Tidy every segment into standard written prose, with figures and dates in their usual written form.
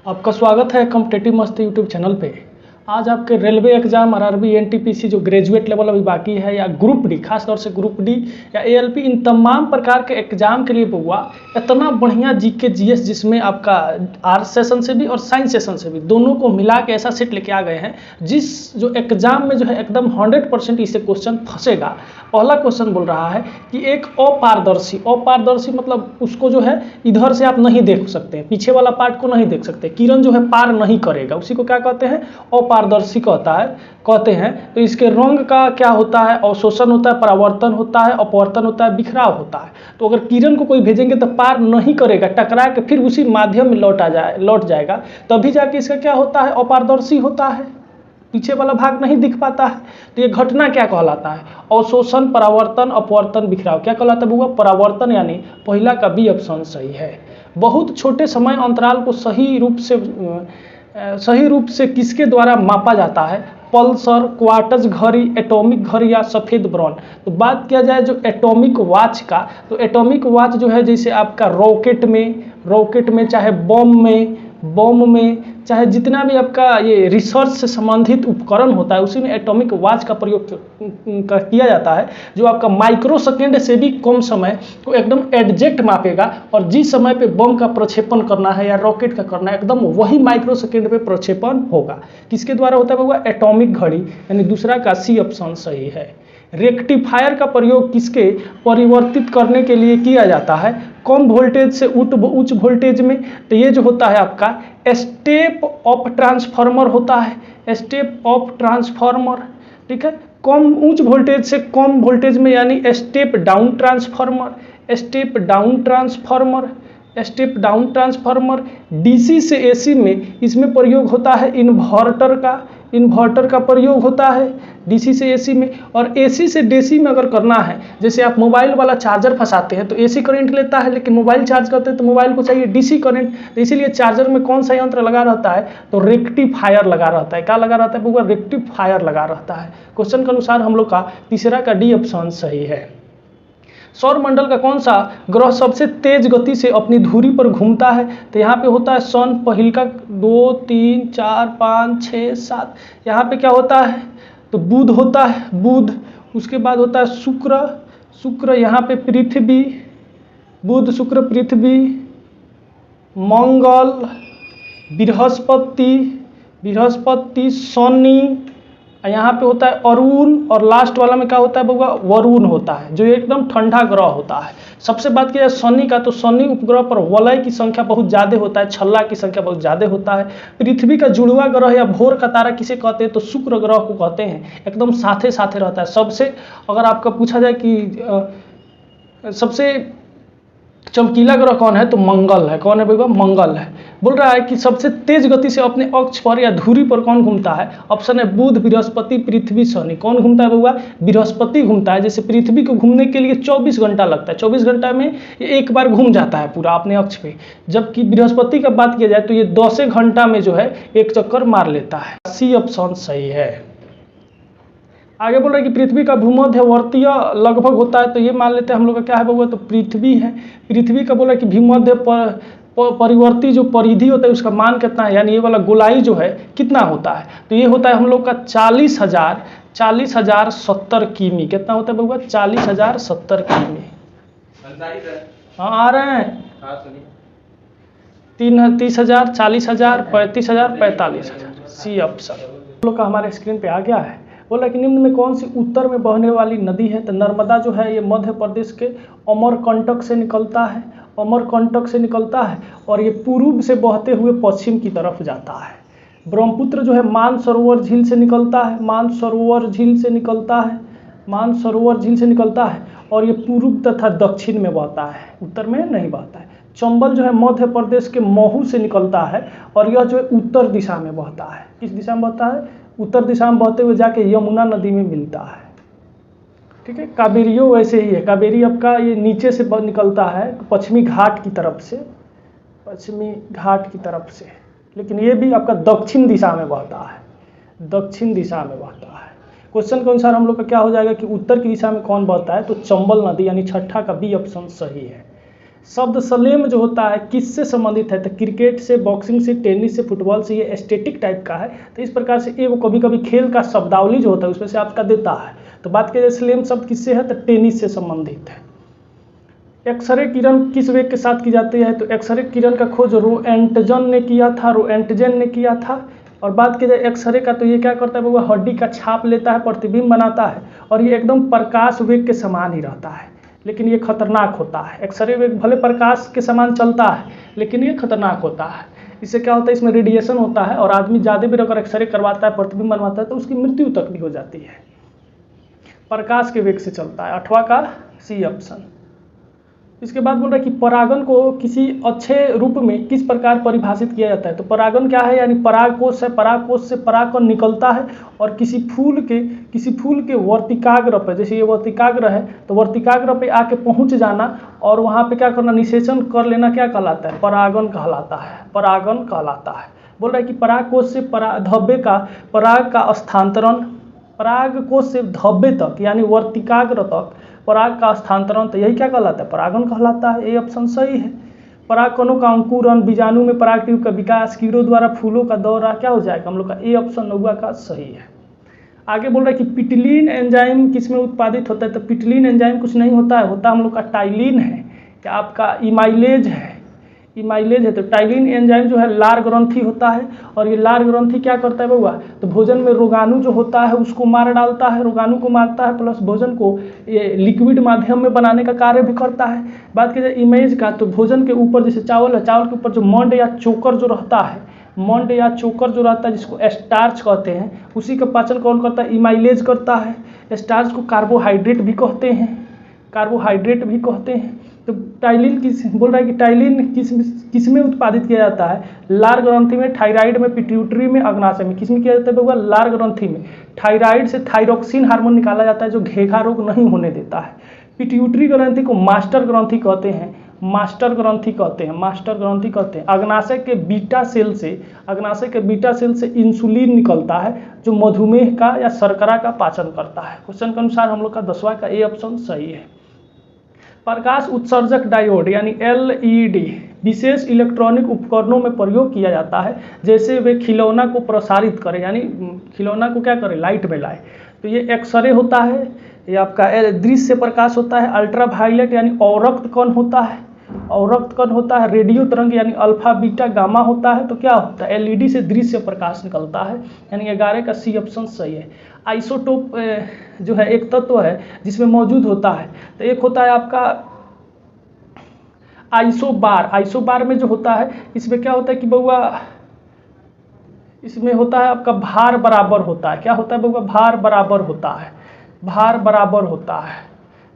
आपका स्वागत है कॉम्पिटिटिव मस्त यूट्यूब चैनल पे। आज आपके रेलवे एग्जाम आरआरबी एनटीपीसी जो ग्रेजुएट लेवल अभी बाकी है या ग्रुप डी, खासतौर से ग्रुप डी या एएलपी, इन तमाम प्रकार के एग्जाम के लिए बुआ इतना बढ़िया जीके जीएस जिसमें आपका आर्ट्स सेशन से भी और साइंस सेशन से भी दोनों को मिला के ऐसा सेट लेके आ गए हैं जिस जो एग्जाम में जो है एकदम 100% इससे क्वेश्चन फंसेगा। पहला क्वेश्चन बोल रहा है कि एक अपारदर्शी मतलब उसको जो है इधर से आप नहीं देख सकते, पीछे वाला पार्ट को नहीं देख सकते, किरण जो है पार नहीं करेगा, उसी को क्या कहते हैं? अपारदर्शी कहते हैं। तो इसके रंग का क्या होता है? अवशोषण होता है, परावर्तन होता है, अपवर्तन होता है, बिखराव होता है। तो अगर किरण को कोई भेजेंगे तो पार नहीं करेगा, टकरा के फिर उसी माध्यम में लौट जाएगा, तभी जाके इसका क्या होता है? अपारदर्शी होता है, पीछे वाला भाग नहीं दिख पाता है। तो ये घटना क्या कहलाता है? अवशोषण, परावर्तन, अपवर्तन, बिखराव। क्या कहलाता है बुआ? परावर्तन, यानी पहला का बी ऑप्शन सही है। बहुत छोटे समय अंतराल को सही रूप से किसके द्वारा मापा जाता है? पल्सर, क्वार्ट्ज घड़ी, एटॉमिक घड़ी या सफ़ेद ब्रॉन। तो बात किया जाए जो एटॉमिक वॉच का, तो एटॉमिक वॉच जो है जैसे आपका रॉकेट में चाहे बम में चाहे जितना भी आपका ये रिसर्च से संबंधित उपकरण होता है उसी में एटॉमिक वॉच का प्रयोग किया जाता है, जो आपका माइक्रो सेकेंड से भी कम समय को एकदम एग्जैक्ट मापेगा और जिस समय पे बम का प्रक्षेपण करना है या रॉकेट का करना है एकदम वही माइक्रो सेकेंड पे प्रक्षेपण होगा। किसके द्वारा होता है बाबा? एटॉमिक घड़ी, यानी दूसरा का सी ऑप्शन सही है। रेक्टिफायर का प्रयोग किसके परिवर्तित करने के लिए किया जाता है? कम वोल्टेज से उच्च वोल्टेज में। तो ये जो होता है आपका स्टेप अप ट्रांसफार्मर होता है, स्टेप अप ट्रांसफार्मर, ठीक है। कम उच्च वोल्टेज से कम वोल्टेज में यानी स्टेप डाउन ट्रांसफार्मर। डीसी से एसी में इसमें प्रयोग होता है इन्वर्टर का प्रयोग होता है डीसी से एसी में। और एसी से डीसी में अगर करना है, जैसे आप मोबाइल वाला चार्जर फंसाते हैं तो एसी करंट लेता है, लेकिन मोबाइल चार्ज करते हैं तो मोबाइल को चाहिए डीसी करंट, तो इसीलिए चार्जर में कौन सा यंत्र लगा रहता है? तो रेक्टिफायर लगा रहता है। क्या लगा रहता है बुआ? रेक्टिफायर लगा रहता है। क्वेश्चन के अनुसार हम लोग का तीसरा का डी ऑप्शन सही है। सौरमंडल का कौन सा ग्रह सबसे तेज गति से अपनी धुरी पर घूमता है? तो यहाँ पे होता है सन, पहिल का 2, 3, 4, 5, 6, 7। यहाँ पे क्या होता है? तो बुध होता है, बुध। उसके बाद होता है शुक्र, यहाँ पे पृथ्वी, बुध, शुक्र, पृथ्वी, मंगल, बृहस्पति, शनि, यहाँ पे होता है अरुण, और लास्ट वाला में क्या होता है बउआ? वरुण होता है, जो एकदम ठंडा ग्रह होता है। सबसे बात किया जाए शनि का, तो शनि उपग्रह पर वलय की संख्या बहुत ज़्यादा होता है, छल्ला की संख्या बहुत ज़्यादा होता है। पृथ्वी का जुड़वा ग्रह या भोर का तारा किसे कहते हैं? तो शुक्र ग्रह को कहते हैं, एकदम साथे रहता है सबसे। अगर आपका पूछा जाए कि सबसे चमकीला ग्रह कौन है, तो मंगल है। कौन है भैया? मंगल है। बोल रहा है कि सबसे तेज गति से अपने अक्ष पर या धुरी पर कौन घूमता है? ऑप्शन है बुध, बृहस्पति, पृथ्वी, शनि। कौन घूमता है भैया? बृहस्पति घूमता है। जैसे पृथ्वी को घूमने के लिए 24 घंटा लगता है, 24 घंटा में एक बार घूम जाता है पूरा अपने अक्ष पे, जबकि बृहस्पति का बात किया जाए तो ये 10 घंटा में जो है एक चक्कर मार लेता है। सी ऑप्शन सही है। आगे बोल रहे हैं कि पृथ्वी का भूमध्यवर्तीय लगभग होता है, तो ये मान लेते हैं हम लोग का क्या है बउआ? तो पृथ्वी है। पृथ्वी का बोला कि भूमध्य परिवर्ती जो परिधि होता है उसका मान कितना है, यानी ये वाला गोलाई जो है कितना होता है? तो ये होता है हम लोग का 40,070 किमी। कितना होता है बउआ? 40,070 किमी। हाँ आ रहे हैं। 30,000, 40,000, 35,000, 45,000। सी ऑप्शन हम लोग का हमारे स्क्रीन पे आ गया है। बोला कि निम्न में कौन सी उत्तर में बहने वाली नदी है? तो नर्मदा जो है ये मध्य प्रदेश के अमरकंटक से निकलता है, और ये पूर्व से बहते हुए पश्चिम की तरफ जाता है। ब्रह्मपुत्र जो है मानसरोवर झील से निकलता है, और ये पूर्व तथा दक्षिण में बहता है, उत्तर में नहीं बहता है। चंबल जो है मध्य प्रदेश के महू से निकलता है, और यह जो है उत्तर दिशा में बहता है। किस दिशा में बहता है? उत्तर दिशा में बहते हुए जाके यमुना नदी में मिलता है, ठीक है। कावेरियो वैसे ही है। कावेरी आपका ये नीचे से निकलता है पश्चिमी घाट की तरफ से, लेकिन ये भी आपका दक्षिण दिशा में बहता है। क्वेश्चन के अनुसार हम लोग का क्या हो जाएगा कि उत्तर की दिशा में कौन बहता है? तो चंबल नदी, यानी छठा का बी ऑप्शन सही है। शब्द स्लेम जो होता है किससे संबंधित है, तो क्रिकेट से, बॉक्सिंग से, टेनिस से, फुटबॉल से, ये स्टैटिक टाइप का है। तो इस प्रकार से ये वो कभी कभी खेल का शब्दावली जो होता है उसमें से आपका देता है। तो बात की जाए स्लेम शब्द किससे है, तो टेनिस से संबंधित है। एक्सरे किरण किस वेग के साथ की जाती है, तो एक्सरे किरण का खोज रोएंटजन ने किया था, रोएंटजन ने किया था। और बात की जाए एक्सरे का, तो ये क्या करता है, वो हड्डी का छाप लेता है, प्रतिबिंब बनाता है, और ये एकदम प्रकाश वेग के समान ही रहता है, लेकिन ये खतरनाक होता है। एक्सरे वेग भले प्रकाश के समान चलता है, लेकिन ये खतरनाक होता है। इससे क्या होता है, इसमें रेडिएशन होता है, और आदमी ज़्यादा भी अगर एक्सरे करवाता है, प्रतिबिंब बनवाता है, तो उसकी मृत्यु तक भी हो जाती है। प्रकाश के वेग से चलता है, 8वां का सी ऑप्शन। इसके बाद बोल रहा है कि परागन को किसी अच्छे रूप में किस प्रकार परिभाषित किया जाता है। तो परागन क्या है, यानी परागकोश है, परागकोश से परागकण निकलता है और किसी फूल के वर्तिकाग्र पर, जैसे ये वर्तिकाग्र है तो वर्तिकाग्र पे आके पहुंच जाना और वहां पे क्या करना, निषेचन कर लेना, क्या कहलाता है, परागन कहलाता है, परागन कहलाता है। बोल रहा है कि परागकोश से धब्बे का पराग का स्थानांतरण, परागकोश से धब्बे तक यानी वर्तिकाग्र तक पराग का स्थानांतरण, तो यही क्या कहलाता है, परागन कहलाता है। ये ऑप्शन सही है। परागकणों का अंकुरन, बीजाणु में पराग ट्यूब का विकास, कीड़ों द्वारा फूलों का दौरा, क्या हो जाएगा हम लोग का ए ऑप्शन 9 का सही है। आगे बोल रहा है कि पिटिलीन एंजाइम किसमें उत्पादित होता है, तो पिटिलीन एंजाइम कुछ नहीं होता है, होता हम लोग का टाइलिन है, क्या आपका इमाइलेज है, इमाइलेज है। तो टाइलिन एंजाइम जो है लार ग्रंथि होता है, और ये लार ग्रंथि क्या करता है बउआ, तो भोजन में रोगाणु जो होता है उसको मार डालता है, रोगाणु को मारता है, प्लस भोजन को ये लिक्विड माध्यम में बनाने का कार्य भी करता है। बात की जाए इमेज का, तो भोजन के ऊपर जैसे चावल है, चावल के ऊपर जो मंड या चोकर जो रहता है, मंड या चोकर जो रहता है जिसको स्टार्च कहते हैं, उसी का पाचन कौन करता है, इमाइलेज करता है। स्टार्च को कार्बोहाइड्रेट भी कहते हैं, कार्बोहाइड्रेट भी कहते हैं। तो टाइलिन किस बोल रहा है कि टाइलिन किस में उत्पादित किया जाता है, लार ग्रंथि में, थायराइड में, पिट्यूटरी में, अग्नाशय में। किस में किया जाता है बउआ, लार ग्रंथि में। थायराइड से थायरोक्सिन हार्मोन निकाला जाता है जो घेघा रोग नहीं होने देता है। पिट्यूटरी ग्रंथि को मास्टर ग्रंथि कहते हैं, मास्टर ग्रंथि कहते हैं, मास्टर ग्रंथि कहते हैं। अग्नाशय के बीटा सेल से, अग्नाशय के बीटा सेल से इंसुलिन निकलता है जो मधुमेह का या शर्करा का पाचन करता है। क्वेश्चन के अनुसार हम लोग का 10वां का ए ऑप्शन सही है। प्रकाश उत्सर्जक डायोड यानी एलईडी विशेष इलेक्ट्रॉनिक उपकरणों में प्रयोग किया जाता है, जैसे वे खिलौना को प्रसारित करें, यानी खिलौना को क्या करें, लाइट में लाए। तो ये एक्सरे होता है, ये आपका दृश्य प्रकाश होता है, अल्ट्रावायलेट यानी अवरक्त कण होता है, अवरक्त कण होता है, रेडियो तरंग यानी अल्फा बीटा गामा होता है। तो क्या होता है, एलईडी से दृश्य प्रकाश निकलता है, यानी 11 का सी ऑप्शन सही है। आइसोटोप जो है एक तत्व है जिसमें मौजूद होता है, तो एक होता है आपका आइसोबार। आइसोबार में जो होता है इसमें क्या होता है कि बउआ, इसमें होता है आपका भार बराबर होता है, क्या होता है बउआ, भार बराबर होता है, भार बराबर होता है।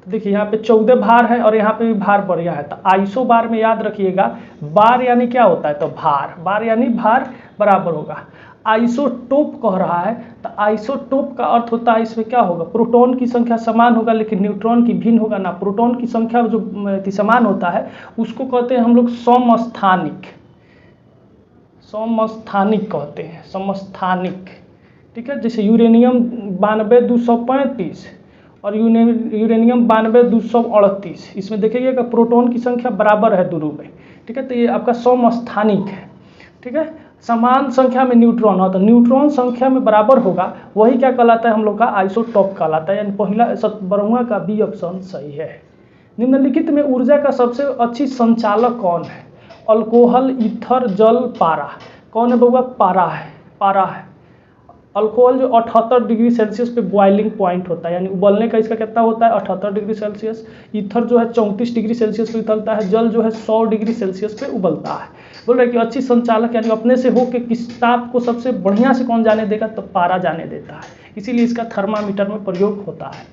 तो देखिए यहाँ पे 14 भार है और यहाँ पे भी भार बढ़िया है। तो आइसो बार में याद रखिएगा, बार यानी क्या होता है, तो भार, बार यानी भार बराबर होगा। आइसोटोप कह रहा है, तो आइसोटोप का अर्थ होता है इसमें क्या होगा, प्रोटॉन की संख्या समान होगा लेकिन न्यूट्रॉन की भिन्न होगा ना। प्रोटॉन की संख्या जो समान होता है उसको कहते हैं हम लोग समस्थानिक, समस्थानिक कहते हैं, समस्थानिक। ठीक है, जैसे यूरेनियम 92,235 और यूरेनियम 92,238, इसमें देखिएगा कि प्रोटॉन की संख्या बराबर है दोनों में। ठीक है, तो ये आपका समस्थानिक है। ठीक है, समान संख्या में न्यूट्रॉन हो तो न्यूट्रॉन संख्या में बराबर होगा, वही क्या कहलाता है हम लोग का आइसोटॉप कहलाता है, यानी पहला 12वां का बी ऑप्शन सही है। निम्नलिखित में ऊर्जा का सबसे अच्छी संचालक कौन है, अल्कोहल, ईथर, जल, पारा। कौन है बउआ, पारा है, पारा है। अल्कोहल जो 78 डिग्री सेल्सियस पे बॉइलिंग पॉइंट होता है, यानी उबलने का इसका कितना होता है 78 डिग्री सेल्सियस। ईथर जो है 34 डिग्री सेल्सियस पे उबलता है। जल जो है 100 डिग्री सेल्सियस पे उबलता है। बोल रहे कि अच्छी संचालक यानी अपने से हो के किस ताप को सबसे बढ़िया से कौन जाने देगा, तो पारा जाने देता है, इसीलिए इसका थर्मामीटर में प्रयोग होता है।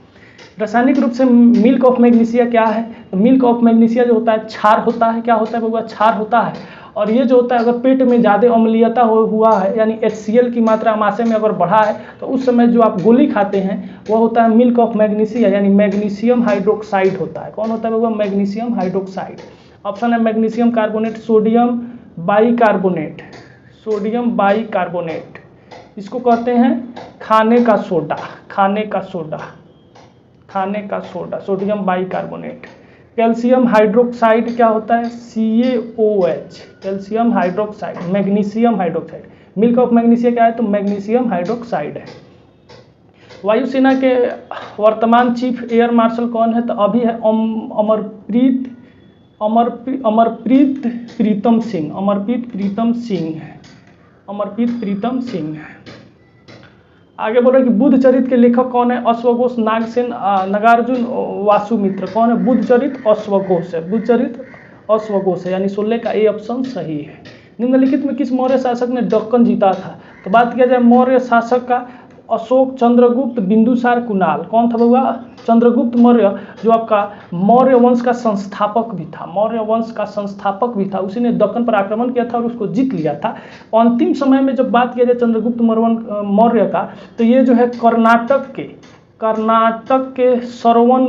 रासायनिक रूप से मिल्क ऑफ मैग्नीशिया क्या है, तो मिल्क ऑफ मैग्नीशिया जो होता है क्षार होता है। क्या होता है बउआ, क्षार होता है। और ये जो होता है अगर पेट में ज़्यादा अम्लीयता हुआ है, यानी HCl की मात्रा आमाशय में अगर बढ़ा है, तो उस समय जो आप गोली खाते हैं वह होता है मिल्क ऑफ मैग्नीशिया, यानी मैग्नीशियम हाइड्रोक्साइड होता है। कौन होता है बउआ, मैग्नीशियम हाइड्रोक्साइड। ऑप्शन है magnesium carbonate, sodium bicarbonate, sodium bicarbonate, इसको कहते हैं खाने का सोडा, खाने का सोडा, खाने का soda, sodium bicarbonate. Calcium hydroxide क्या होता है, CaOH, calcium hydroxide. Magnesium hydroxide, milk of magnesia क्या है, तो मैग्नीशियम हाइड्रोक्साइड है। वायुसेना के वर्तमान चीफ एयर मार्शल कौन है, तो अभी है अमरप्रीत प्रीतम सिंह, अमरप्रीत प्रीतम सिंह है। आगे बोल रहे कि बुद्ध चरित के लेखक कौन है, अश्वघोष, नागसेन, नागार्जुन, वासुमित्र। कौन है, बुद्ध चरित अश्वघोष है, बुद्ध चरित अश्वघोष है, यानी 16 का ए ऑप्शन सही है। निम्नलिखित में किस मौर्य शासक ने दक्कन जीता था, तो बात किया जाए मौर्य शासक का, अशोक, चंद्रगुप्त, बिंदुसार, कुणाल। कौन था बउआ, चंद्रगुप्त मौर्य, जो आपका मौर्य वंश का संस्थापक भी था, मौर्य वंश का संस्थापक भी था। उसी ने दक्कन पर आक्रमण किया था और उसको जीत लिया था। अंतिम समय में जब बात किया जाए चंद्रगुप्त मौर्य का, तो ये जो है कर्नाटक के श्रवण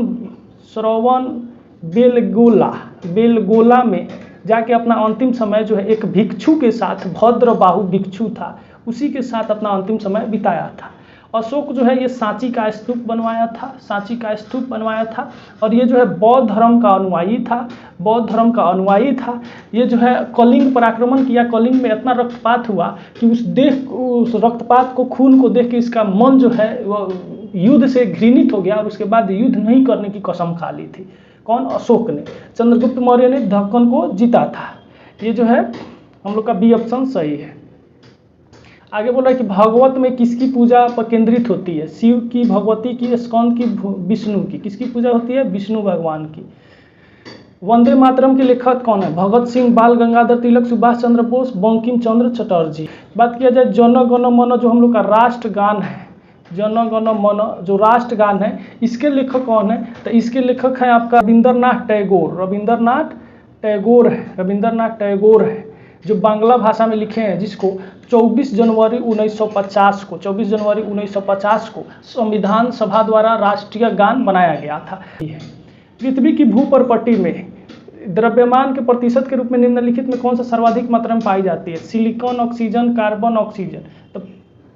बेलगोला में जाके अपना अंतिम समय जो है एक भिक्षु के साथ, भद्रबाहु भिक्षु था, उसी के साथ अपना अंतिम समय बिताया था। अशोक जो है ये सांची का स्तूप बनवाया था, और ये जो है बौद्ध धर्म का अनुयायी था। ये जो है कलिंग पर आक्रमण किया, कलिंग में इतना रक्तपात हुआ कि उस रक्तपात को, खून को देख के इसका मन जो है वो युद्ध से घृणित हो गया और उसके बाद युद्ध नहीं करने की कसम खा ली थी। कौन, अशोक ने। चंद्रगुप्त मौर्य ने दक्कन को जीता था। ये जो है हम लोग का बी ऑप्शन सही है। आगे बोल रहा है कि भागवत में किसकी पूजा पर केंद्रित होती है, शिव की, भगवती की, स्कंद की, विष्णु की। किसकी पूजा होती है, विष्णु भगवान की। वंदे मातरम के लेखक कौन है, भगत सिंह, बाल गंगाधर तिलक, सुभाष चंद्र बोस, बंकिम चंद्र चटर्जी। बात किया जाए जन गण मन, जो हम लोग का राष्ट्रगान है, जन गण मन जो राष्ट्रगान है, इसके लेखक कौन है, तो इसके लेखक है आपका रविंद्रनाथ टैगोर है, जो बांग्ला भाषा में लिखे हैं, जिसको 24 जनवरी 1950 को संविधान सभा द्वारा राष्ट्रीय गान बनाया गया था। पृथ्वी की भूपर्पटी में द्रव्यमान के प्रतिशत के रूप में निम्नलिखित में कौन सा सर्वाधिक मात्रा में पाई जाती है, सिलिकॉन, ऑक्सीजन, कार्बन, ऑक्सीजन। तो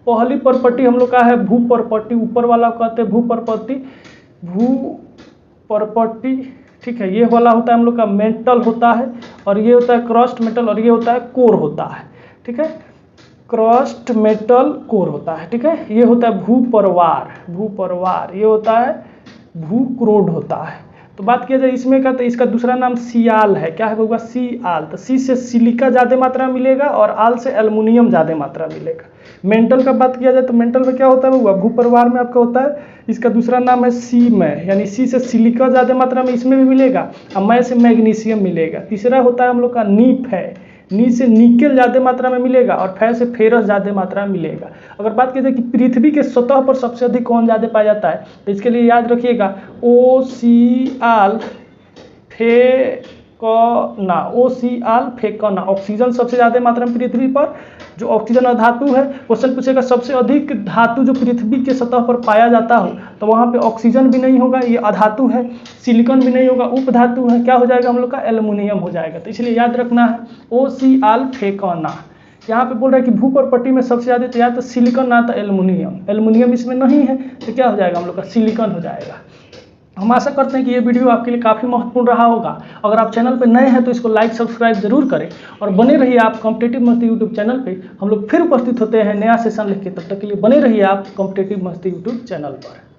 पहली परपट्टी हम लोग का है भूपर्पटी, ऊपर वाला कहते हैं भूपर्पटी, ठीक है। ये वाला होता है हम लोग का मेंटल होता है, और ये होता है क्रस्ट मेटल, और ये होता है कोर होता है, ठीक है। क्रस्ट मेटल कोर होता है, ठीक है। ये होता है भूपरवार, ये होता है भूक्रोड होता है। तो बात किया जाए इसमें का, तो इसका दूसरा नाम सियाल है। क्या है होगा, सियाल। तो सी से सिलिका ज़्यादा मात्रा में मिलेगा और आल से एल्युमिनियम ज़्यादा मात्रा में मिलेगा। मेंटल का बात किया जाए तो मेंटल में क्या होता है होगा, भूपरवार में आपका होता है, इसका दूसरा नाम है सी में, यानी सी से सिलिका ज़्यादा मात्रा में इसमें भी मिलेगा, और मै से मैग्नीशियम मिलेगा। तीसरा होता है हम लोग का नीफ है, नी से निकेल ज़्यादा मात्रा में मिलेगा, और फै से फेरस ज़्यादा मात्रा में मिलेगा। अगर बात की जाए कि पृथ्वी के सतह पर सबसे अधिक कौन ज़्यादा पाया जाता है, तो इसके लिए याद रखिएगा OCl फेकना। ऑक्सीजन सबसे ज़्यादा मात्रा में पृथ्वी पर, जो ऑक्सीजन अधातु है। क्वेश्चन पूछेगा सबसे अधिक धातु जो पृथ्वी के सतह पर पाया जाता हो, तो वहाँ पे ऑक्सीजन भी नहीं होगा, ये अधातु है। सिलिकॉन भी नहीं होगा, उपधातु है। क्या हो जाएगा हम लोग का, एल्युमिनियम हो जाएगा। तो इसलिए याद रखना है OCl फेकना। यहाँ पे बोल रहा है कि भूपर्पट्टी में सबसे ज़्यादा तो या तो सिलिकॉन ना तो एल्युमिनियम इसमें नहीं है, तो क्या हो जाएगा हम लोग का, सिलिकॉन हो जाएगा। हम आशा करते हैं कि ये वीडियो आपके लिए काफ़ी महत्वपूर्ण रहा होगा। अगर आप चैनल पर नए हैं तो इसको लाइक सब्सक्राइब जरूर करें, और बने रहिए आप कॉम्पिटिटिव मस्ती यूट्यूब चैनल पे। हम लोग फिर उपस्थित होते हैं नया सेशन लेके, तब तक के लिए बने रहिए आप कॉम्पिटिटिव मस्ती यूट्यूब चैनल पर।